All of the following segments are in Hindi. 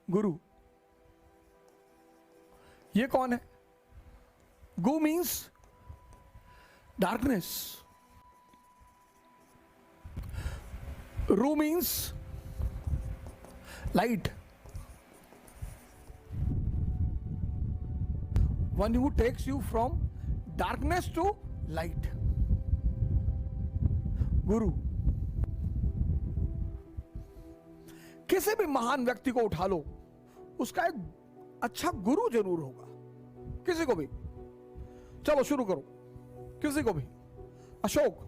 गुरु। ये कौन है? गु मीन्स डार्कनेस, रू means light. One who takes you from darkness to light, guru. किसी भी महान व्यक्ति को उठा लो, उसका एक अच्छा गुरु जरूर होगा, किसी को भी। चलो शुरू करो, किसी को भी। अशोक,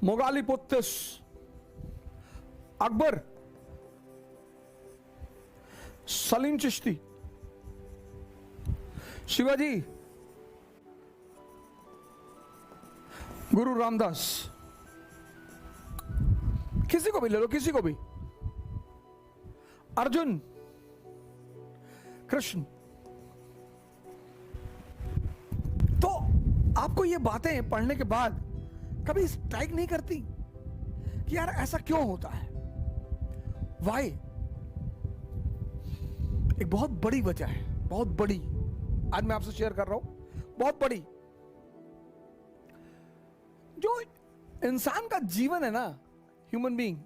मोगाली पुत्तिस, अकबर, सलीम चिश्ती, शिवाजी, गुरु रामदास, किसी को भी ले लो, किसी को भी। अर्जुन, कृष्ण। तो आपको ये बातें पढ़ने के बाद कभी स्ट्राइक नहीं करती कि यार ऐसा क्यों होता है? वाई? एक बहुत बड़ी वजह है, बहुत बड़ी। आज मैं आपसे शेयर कर रहा हूं, बहुत बड़ी। जो इंसान का जीवन है ना, ह्यूमन बीइंग,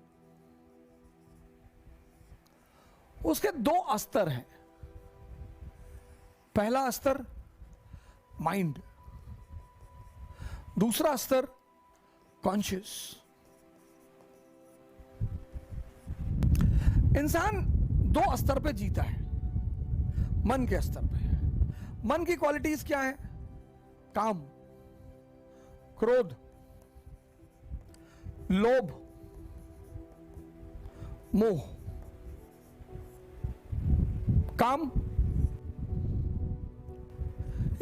उसके दो स्तर हैं। पहला स्तर माइंड, दूसरा स्तर कॉन्शियस। इंसान दो स्तर पे जीता है, मन के स्तर पे। मन की क्वालिटीज क्या है? काम, क्रोध, लोभ, मोह। काम,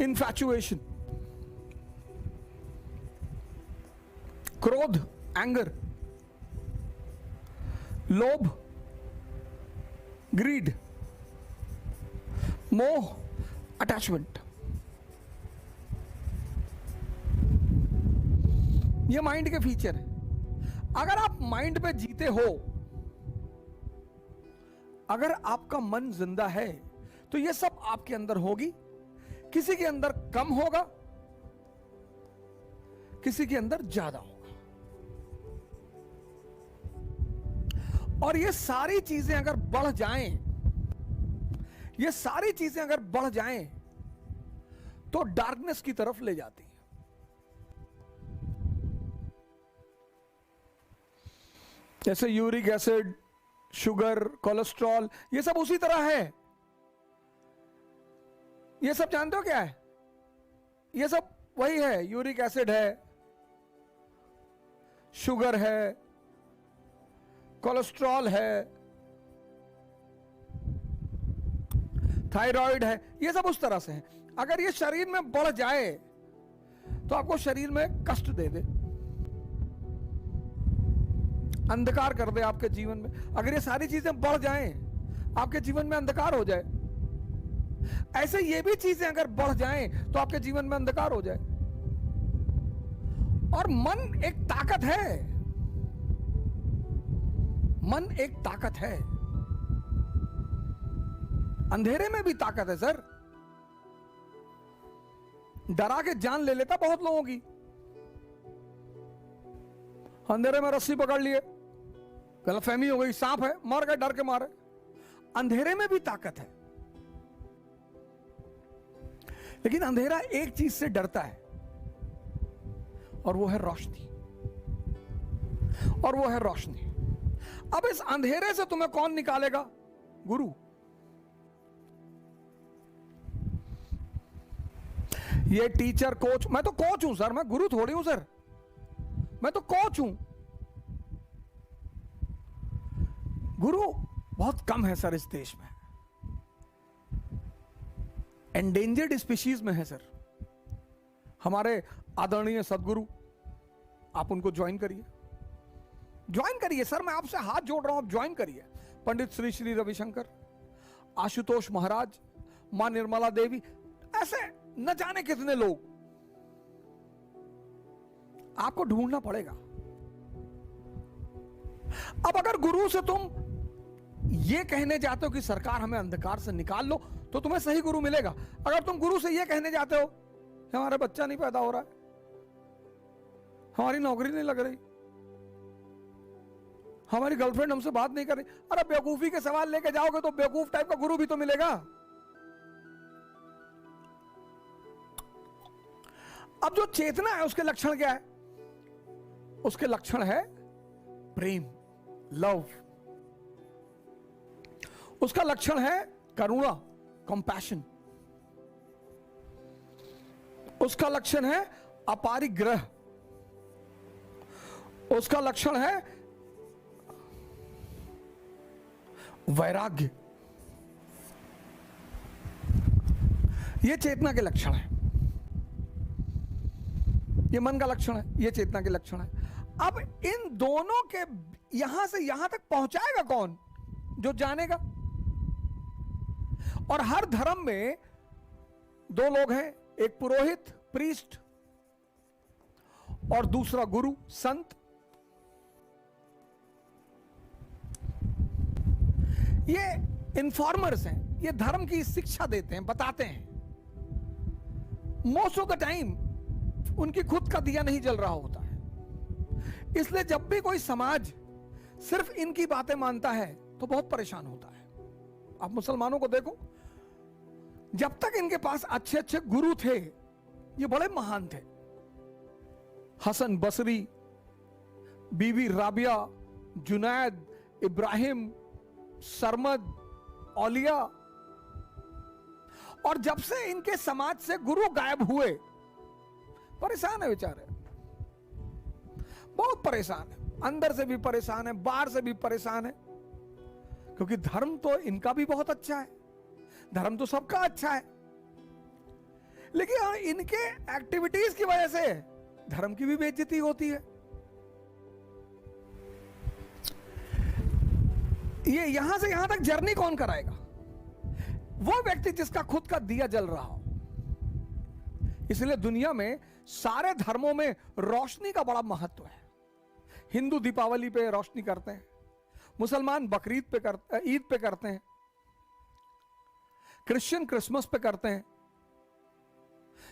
इन्फैचुएशन, क्रोध, एंगर, लोभ, ग्रीड, मोह, अटैचमेंट। ये माइंड के फीचर है। अगर आप माइंड पे जीते हो, अगर आपका मन जिंदा है, तो ये सब आपके अंदर होगी। किसी के अंदर कम होगा, किसी के अंदर ज्यादा होगा। और ये सारी चीजें अगर बढ़ जाएं, ये सारी चीजें अगर बढ़ जाएं, तो डार्कनेस की तरफ ले जाती है। जैसे यूरिक एसिड, शुगर, कोलेस्ट्रॉल, ये सब उसी तरह है। ये सब जानते हो क्या है? ये सब वही है। यूरिक एसिड है, शुगर है, कोलेस्ट्रॉल है, थायराइड है, ये सब उस तरह से है। अगर ये शरीर में बढ़ जाए तो आपको शरीर में कष्ट दे दे, अंधकार कर दे आपके जीवन में। अगर ये सारी चीजें बढ़ जाएं, आपके जीवन में अंधकार हो जाए। ऐसे ये भी चीजें अगर बढ़ जाएं तो आपके जीवन में अंधकार हो जाए। और मन एक ताकत है, मन एक ताकत है। अंधेरे में भी ताकत है सर। डरा के जान ले लेता बहुत लोगों की। अंधेरे में रस्सी पकड़ लिए, गलतफहमी हो गई, सांप है, मर गए डर के मारे। अंधेरे में भी ताकत है। लेकिन अंधेरा एक चीज से डरता है, और वो है रोशनी, और वो है रोशनी। अब इस अंधेरे से तुम्हें कौन निकालेगा? गुरु। ये टीचर, कोच, मैं तो कोच हूं सर, मैं गुरु थोड़ी हूं सर, मैं तो कोच हूं। गुरु बहुत कम है सर इस देश में, एंडेंजर्ड स्पीशीज में है सर। हमारे आदरणीय सदगुरु, आप उनको ज्वाइन करिए, ज्वाइन करिए सर, मैं आपसे हाथ जोड़ रहा हूं, आप ज्वाइन करिए। पंडित श्री श्री रविशंकर, आशुतोष महाराज, मां निर्मला देवी, ऐसे न जाने कितने लोग। आपको ढूंढना पड़ेगा। अब अगर गुरु से तुम ये कहने जाते हो कि सरकार हमें अंधकार से निकाल लो, तो तुम्हें सही गुरु मिलेगा। अगर तुम गुरु से ये कहने जाते हो कि हमारा बच्चा नहीं पैदा हो रहा है, हमारी नौकरी नहीं लग रही, हमारी गर्लफ्रेंड हमसे बात नहीं कर रही, अरे बेवकूफी के सवाल लेके जाओगे तो बेवकूफ टाइप का गुरु भी तो मिलेगा। अब जो चेतना है उसके लक्षण क्या है? उसके लक्षण है प्रेम, लव। उसका लक्षण है करुणा, कंपैशन। उसका लक्षण है अपारिग्रह। उसका लक्षण है वैराग्य। ये चेतना के लक्षण है, ये मन का लक्षण है, ये चेतना के लक्षण है। अब इन दोनों के यहां से यहां तक पहुंचाएगा कौन? जो जानेगा। और हर धर्म में दो लोग हैं, एक पुरोहित, प्रीस्ट, और दूसरा गुरु, संत। ये इन्फॉर्मर्स हैं, ये धर्म की शिक्षा देते हैं, बताते हैं। मोस्ट ऑफ द टाइम उनकी खुद का दिया नहीं जल रहा होता है। इसलिए जब भी कोई समाज सिर्फ इनकी बातें मानता है तो बहुत परेशान होता है। आप मुसलमानों को देखो, जब तक इनके पास अच्छे अच्छे गुरु थे, ये बड़े महान थे। हसन बसरी, बीबी राबिया, जुनैद, इब्राहिम, सरमद, औलिया। और जब से इनके समाज से गुरु गायब हुए, परेशान है बेचारे, बहुत परेशान है। अंदर से भी परेशान है, बाहर से भी परेशान है। क्योंकि धर्म तो इनका भी बहुत अच्छा है, धर्म तो सबका अच्छा है, लेकिन इनके एक्टिविटीज की वजह से धर्म की भी बेइज्जती होती है। ये यहां से यहां तक जर्नी कौन कराएगा? वो व्यक्ति जिसका खुद का दिया जल रहा हो। इसलिए दुनिया में सारे धर्मों में रोशनी का बड़ा महत्व है। हिंदू दीपावली पे रोशनी करते हैं, मुसलमान बकरीद पे करते, ईद पे करते हैं, क्रिश्चियन क्रिसमस पे करते हैं,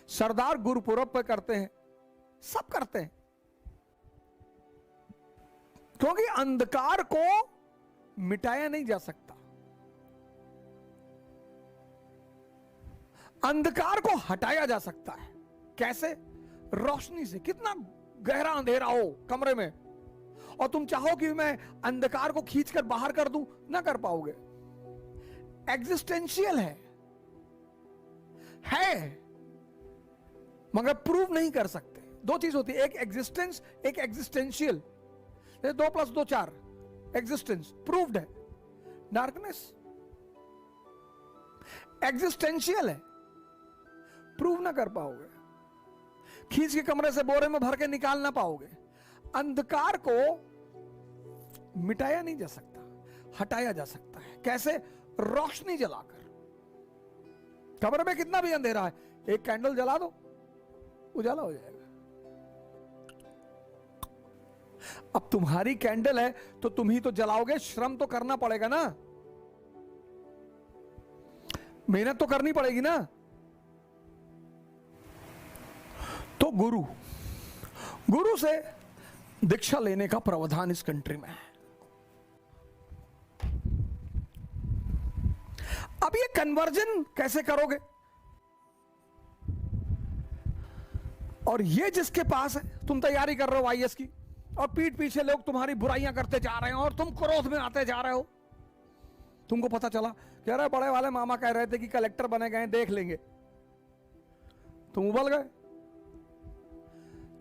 सरदार गुरुपुरब पे करते हैं, सब करते हैं। क्योंकि अंधकार को मिटाया नहीं जा सकता, अंधकार को हटाया जा सकता है। कैसे? रोशनी से। कितना गहरा अंधेरा हो कमरे में और तुम चाहो कि मैं अंधकार को खींचकर बाहर कर दूं, ना कर पाओगे। एग्जिस्टेंशियल है मगर प्रूव नहीं कर सकते। दो चीज होती है, एक एग्जिस्टेंस, एक एग्जिस्टेंशियल। 2 + 2 4, एग्जिस्टेंस प्रूव्ड है। डार्कनेस एग्जिस्टेंशियल है, प्रूव ना कर पाओगे, खींच के कमरे से बोरे में भर के निकाल ना पाओगे। अंधकार को मिटाया नहीं जा सकता, हटाया जा सकता है। कैसे? रोशनी जलाकर। कमरे में कितना भी अंधेरा है, एक कैंडल जला दो, उजाला हो जाएगा। अब तुम्हारी कैंडल है तो तुम ही तो जलाओगे, श्रम तो करना पड़ेगा ना, मेहनत तो करनी पड़ेगी ना। तो गुरु से दीक्षा लेने का प्रावधान इस कंट्री में है। अब ये कन्वर्जन कैसे करोगे? और ये जिसके पास है, तुम तैयारी कर रहे हो आईएएस की, और पीठ पीछे लोग तुम्हारी बुराइयां करते जा रहे हैं और तुम क्रोध में आते जा रहे हो। तुमको पता चला, कह रहे बड़े वाले मामा कह रहे थे कि कलेक्टर बने गए, देख लेंगे, तुम उबल गए।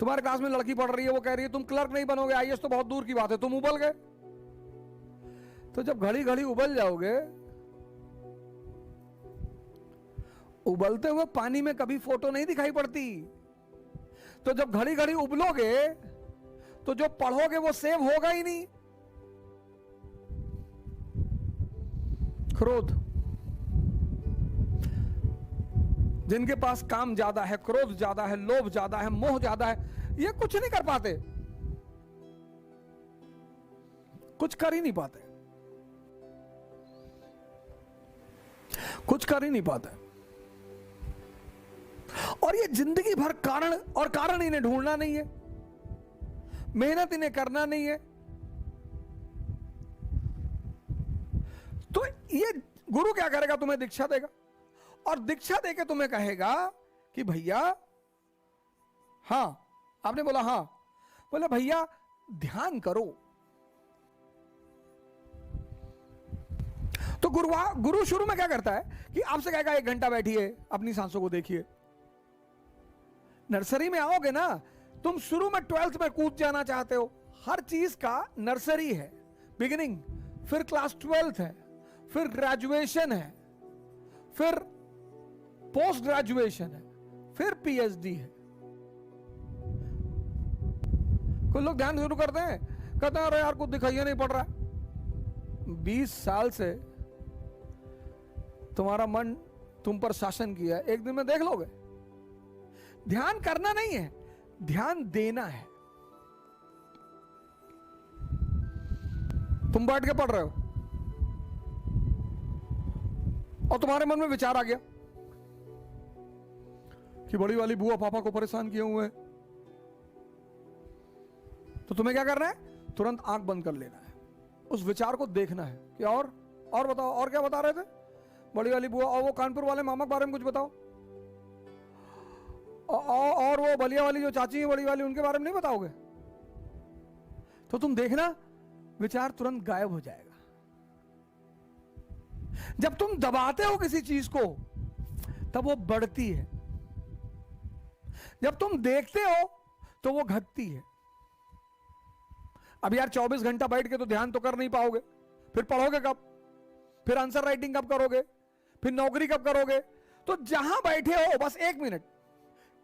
तुम्हारे क्लास में लड़की पढ़ रही है, वो कह रही है तुम क्लर्क नहीं बनोगे, आईएएस तो बहुत दूर की बात है, तुम उबल गए। तो जब घड़ी घड़ी उबल जाओगे, उबलते हुए पानी में कभी फोटो नहीं दिखाई पड़ती। तो जब घड़ी घड़ी उबलोगे तो जो पढ़ोगे वो सेव होगा ही नहीं। क्रोध, जिनके पास काम ज्यादा है, क्रोध ज्यादा है, लोभ ज्यादा है, मोह ज्यादा है, ये कुछ नहीं कर पाते, कुछ कर ही नहीं पाते। कुछ कर ही नहीं पाता है। और ये जिंदगी भर कारण, और कारण इन्हें ढूंढना नहीं है, मेहनत इन्हें करना नहीं है। तो ये गुरु क्या करेगा, तुम्हें दीक्षा देगा, और दीक्षा देके तुम्हें कहेगा कि भैया, हां, आपने बोला हां, बोले भैया ध्यान करो। तो गुरु शुरू में क्या करता है कि आपसे कहेगा 1 घंटा बैठिए, अपनी सांसों को देखिए। नर्सरी में आओगे ना, तुम शुरू में 12th में कूद जाना चाहते हो। हर चीज का नर्सरी है, बिगिनिंग, फिर क्लास 12th है, फिर ग्रेजुएशन है, फिर पोस्ट ग्रेजुएशन है, फिर पीएचडी है। कुछ लोग ध्यान शुरू करते हैं, कहते हैं अरे यार कुछ दिखाई नहीं पड़ रहा है। 20 साल से तुम्हारा मन तुम पर शासन किया है, एक दिन में देख लोगे। ध्यान करना नहीं है, ध्यान देना है। तुम बैठ के पढ़ रहे हो और तुम्हारे मन में विचार आ गया कि बड़ी वाली बुआ पापा को परेशान किए हुए हैं, तो तुम्हें क्या करना है, तुरंत आंख बंद कर लेना है, उस विचार को देखना है कि और बताओ, और क्या बता रहे थे, बड़ी वाली बुआ, और वो कानपुर वाले मामा के बारे में कुछ बताओ, और वो बलिया वाली जो चाची है बड़ी वाली, उनके बारे में नहीं बताओगे। तो तुम देखना विचार तुरंत गायब हो जाएगा। जब तुम दबाते हो किसी चीज को तब वो बढ़ती है, जब तुम देखते हो तो वो घटती है। अब यार 24 घंटा बैठ के तो ध्यान तो कर नहीं पाओगे, फिर पढ़ोगे कब, फिर आंसर राइटिंग कब करोगे, फिर नौकरी कब करोगे। तो जहां बैठे हो बस 1 मिनट,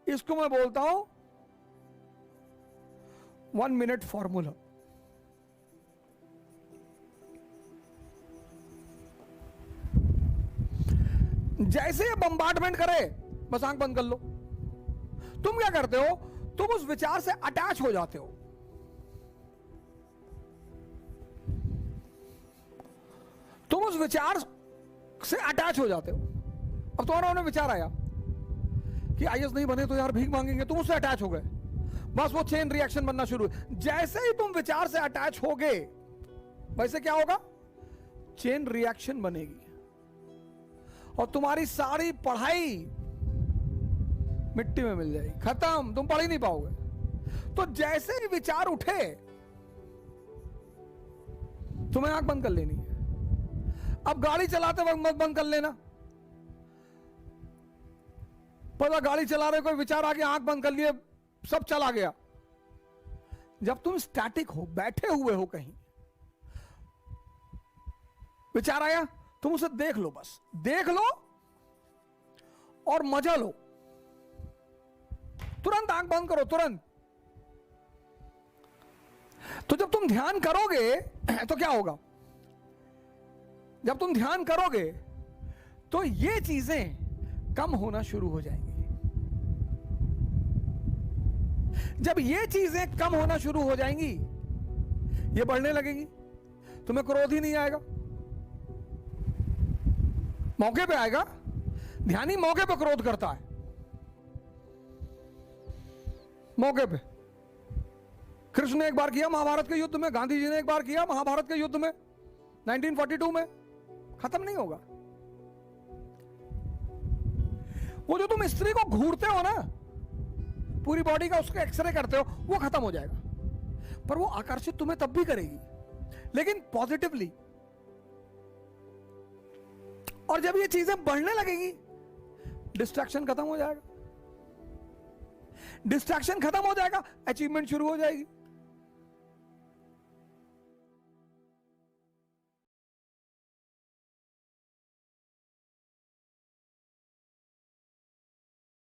इसको मैं बोलता हूं 1 मिनट फॉर्मूला। जैसे ये बम्बार्डमेंट करे बस आंख बंद कर लो। तुम क्या करते हो, तुम उस विचार से अटैच हो जाते हो। तुम उस विचार से अटैच हो जाते हो। अब तुम्हारा उन्हें विचार आया कि आईएएस नहीं बने तो यार भीख मांगेंगे, तुम उससे अटैच हो गए, बस वो चेन रिएक्शन बनना शुरू। जैसे ही तुम विचार से अटैच होगे वैसे क्या होगा, चेन रिएक्शन बनेगी और तुम्हारी सारी पढ़ाई मिट्टी में मिल जाएगी, खत्म, तुम पढ़ ही नहीं पाओगे। तो जैसे ही विचार उठे तुम्हें आंख बंद कर लेनी है। अब गाड़ी चलाते वक्त मत बंद कर लेना, पता गाड़ी चला रहे कोई विचार आ गया, आंख बंद कर लिए, सब चला गया। जब तुम स्टैटिक हो, बैठे हुए हो कहीं, विचार आया, तुम उसे देख लो, बस देख लो और मजा लो। तुरंत आंख बंद करो, तुरंत। तो जब तुम ध्यान करोगे तो क्या होगा, जब तुम ध्यान करोगे तो ये चीजें कम होना शुरू हो जाएंगी। जब ये चीजें कम होना शुरू हो जाएंगी, ये बढ़ने लगेंगी, तुम्हें क्रोध ही नहीं आएगा, मौके पे आएगा। ध्यानी मौके पे क्रोध करता है, मौके पे। कृष्ण ने एक बार किया महाभारत के युद्ध में, गांधी जी ने एक बार किया महाभारत के युद्ध में 1942 में, खत्म नहीं होगा। वो जो तुम स्त्री को घूरते हो ना, पूरी बॉडी का उसका एक्सरे करते हो, वो खत्म हो जाएगा। पर वो आकर्षित तुम्हें तब भी करेगी, लेकिन पॉजिटिवली। और जब ये चीजें बढ़ने लगेंगी, डिस्ट्रैक्शन खत्म हो जाएगा। डिस्ट्रैक्शन खत्म हो जाएगा, अचीवमेंट शुरू हो जाएगी।